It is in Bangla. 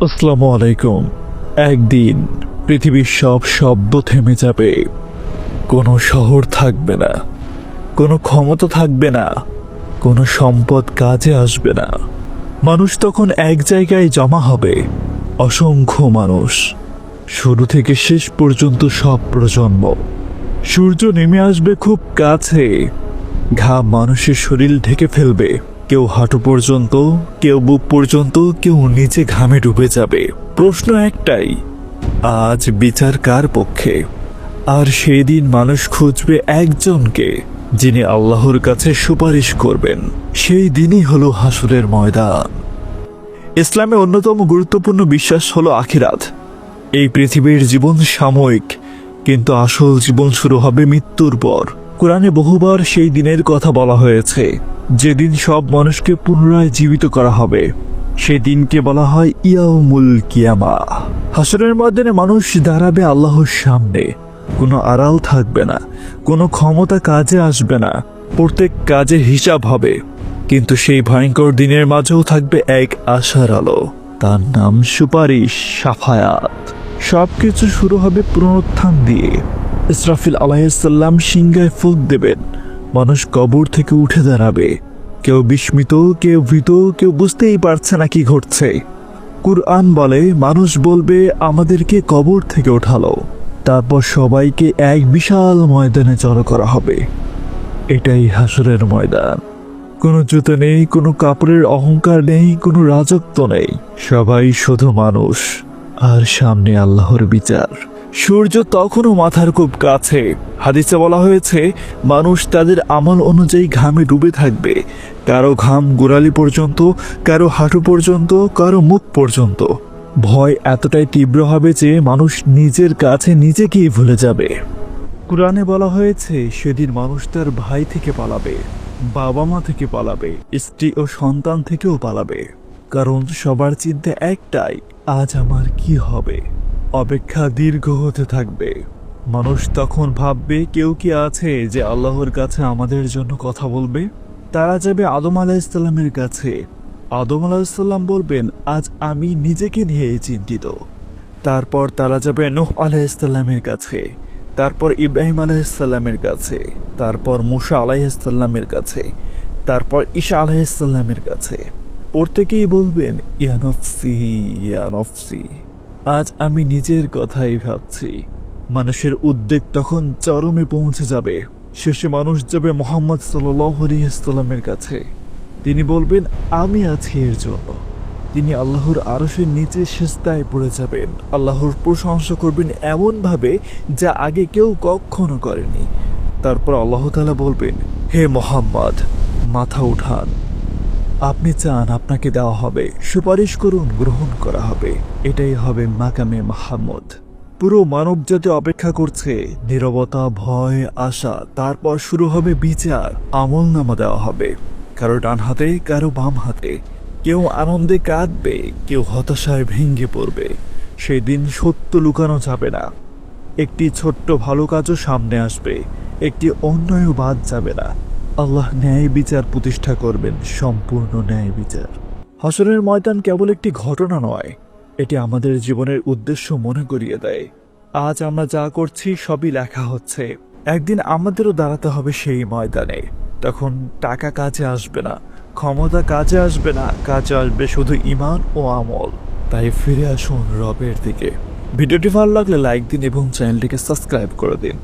আসসালামু আলাইকুম। একদিন পৃথিবীর সব শব্দ থেমে যাবে। কোনো শহর থাকবে না, কোনো ক্ষমতা থাকবে না, কোনো সম্পদ কাজে আসবে না। মানুষ তখন এক জায়গায় জমা হবে, অসংখ্য মানুষ, শুরু থেকে শেষ পর্যন্ত সব প্রজন্ম। সূর্য নেমে আসবে খুব কাছে, ঘাম মানুষের শরীর ঢেকে ফেলবে। কেউ হাঁটু পর্যন্ত, কেউ বুক পর্যন্ত, কেউ নিচে ঘামে ডুবে যাবে। প্রশ্ন একটাই, আজ বিচার কার পক্ষে? আর সেই দিন মানুষ খুঁজবে একজনকে, যিনি আল্লাহর কাছে সুপারিশ করবেন। সেই দিনই হলো হাসরের ময়দান। ইসলামে অন্যতম গুরুত্বপূর্ণ বিশ্বাস হলো আখিরাত। এই পৃথিবীর জীবন সাময়িক, কিন্তু আসল জীবন শুরু হবে মৃত্যুর পর। কোরআনে বহুবার সেই দিনের কথা বলা হয়েছে, যেদিন সব মানুষকে পুনরায় জীবিত করা হবে। সেই দিনকে বলা হয় ইয়াউমুল কিয়ামা। হাসরের ময়দানে মানুষ দাঁড়াবে আল্লাহর সামনে। কোনো আড়াল থাকবে না, কোনো ক্ষমতা কাজে আসবে না। প্রত্যেক কাজের হিসাব হবে। কিন্তু সেই ভয়ঙ্কর দিনের মাঝেও থাকবে এক আশার আলো, তার নাম সুপারিশ, সাফায়াত। সবকিছু শুরু হবে পুনরুত্থান দিয়ে। ইসরাফিল আলাইহিসসালাম সিংহায় ফুঁক দেবেন। মানুষ কবর থেকে উঠে দাঁড়াবে। কেউ বিস্মিত, কেউ ভীত, কেউ বুঝতেই পারছে না কি ঘটছে। কুরআন বলে, মানুষ বলবে, আমাদেরকে কবর থেকে ওঠালো। তারপর সবাইকে এক বিশাল ময়দানে জড়ো করা হবে। এটাই হাসরের ময়দান। কোনো জুতো নেই, কোনো কাপড়ের অহংকার নেই, কোনো রাজত্ব নেই। সবাই শুধু মানুষ, আর সামনে আল্লাহর বিচার। সূর্য তখনও মাথার খুব কাছে। হাদিসে বলা হয়েছে, মানুষ তাদের আমল অনুযায়ী ঘামে ডুবে থাকবে। কারো ঘাম গোড়ালি পর্যন্ত, কারো হাঁটু পর্যন্ত, কারো মুখ পর্যন্ত। ভয় এতটাই তীব্র হবে যে মানুষ নিজের কাছে নিজেকেই ভুলে যাবে। কুরআনে বলা হয়েছে, সেদিন মানুষ তার ভাই থেকে পালাবে, বাবা মা থেকে পালাবে, স্ত্রী ও সন্তান থেকেও পালাবে। কারণ সবার চিন্তা একটাই, আজ আমার কি হবে। অপেক্ষা দীর্ঘ হতে থাকবে। মানুষ তখন ভাববে, কেউ কি আছে যে আল্লাহর কাছে আমাদের জন্য কথা বলবে? তারা যাবে আদম আলাইহিসসালামের কাছে। আদম আলাইহিসসালাম বলবেন, আজ আমি নিজেকে নিয়ে চিন্তিত। তারপর তারা যাবে নূহ আলাইহিসসালামের কাছে, তারপর ইব্রাহিম আলাইহিসসালামের কাছে, তারপর মূসা আলাইহিসসালামের কাছে, তারপর ঈসা আলাইহিসসালামের কাছে। প্রত্যেকেই বলবেন, ইয়া নফসি, ইয়া নফসি, আজ আমি নিজের কথাই ভাবছি। মানুষের উদ্বেগ তখন চরমে পৌঁছে যাবে। শেষে মানুষ যাবে মুহাম্মদ সাল্লাল্লাহু আলাইহি ওয়াসাল্লামের কাছে। তিনি বলবেন, আমি আছি এর জন্য। তিনি আল্লাহর আরশের নিচে সিজদায় পড়ে যাবেন। আল্লাহর প্রশংসা করবেন এমনভাবে যা আগে কেউ কখনো করেনি। তারপর আল্লাহ তাআলা বলবেন, হে মুহাম্মদ, মাথা উঠান। আপনি চান, আপনাকে দেওয়া হবে। সুপারিশ করুন, গ্রহণ করা হবে। এটাই হবে মাকামে মাহমুদ। পুরো মানবজাতি অপেক্ষা করছে, নীরবতা, ভয়, আশা। তারপর শুরু হবে বিচার। আমলনামা দেওয়া হবে, কারো ডান হাতে, কারো বাম হাতে। কেউ আনন্দে কাঁদবে, কেউ হতাশায় ভেঙে পড়বে। সেই দিন সত্য লুকানো যাবে না। একটি ছোট্ট ভালো কাজও সামনে আসবে, একটি অন্যায়ও বাদ যাবে না। আল্লাহ ন্যায় বিচার প্রতিষ্ঠা করবেন, সম্পূর্ণ ন্যায় বিচার। হাসরের ময়দান কেবল একটি ঘটনা নয়, এটি আমাদের জীবনের উদ্দেশ্য মনে করিয়ে দেয়। আজ আমরা যা করছি সবই লেখা হচ্ছে। একদিন আমাদেরও দাঁড়াতে হবে সেই ময়দানে। তখন টাকা কাজে আসবে না, ক্ষমতা কাজে আসবে না, কাজে আসবে শুধু ঈমান ও আমল। তাই ফিরে আসুন রবের দিকে। ভিডিওটি ভালো লাগলে লাইক দিন এবং চ্যানেলটিকে সাবস্ক্রাইব করে দিন।